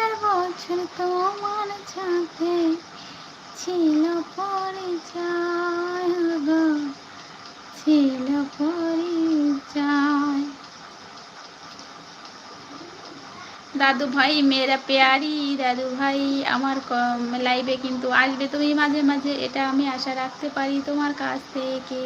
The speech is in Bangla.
হাজার বছর তোমার সাথে ছিল পরিচয় গো, ছিল পরিচয়। দাদু ভাই মেরা পেয়ারি দাদু ভাই, আমার লাইভে কিন্তু আসবে তুমি মাঝে মাঝে, এটা আমি আশা রাখতে পারি তোমার কাছ থেকে।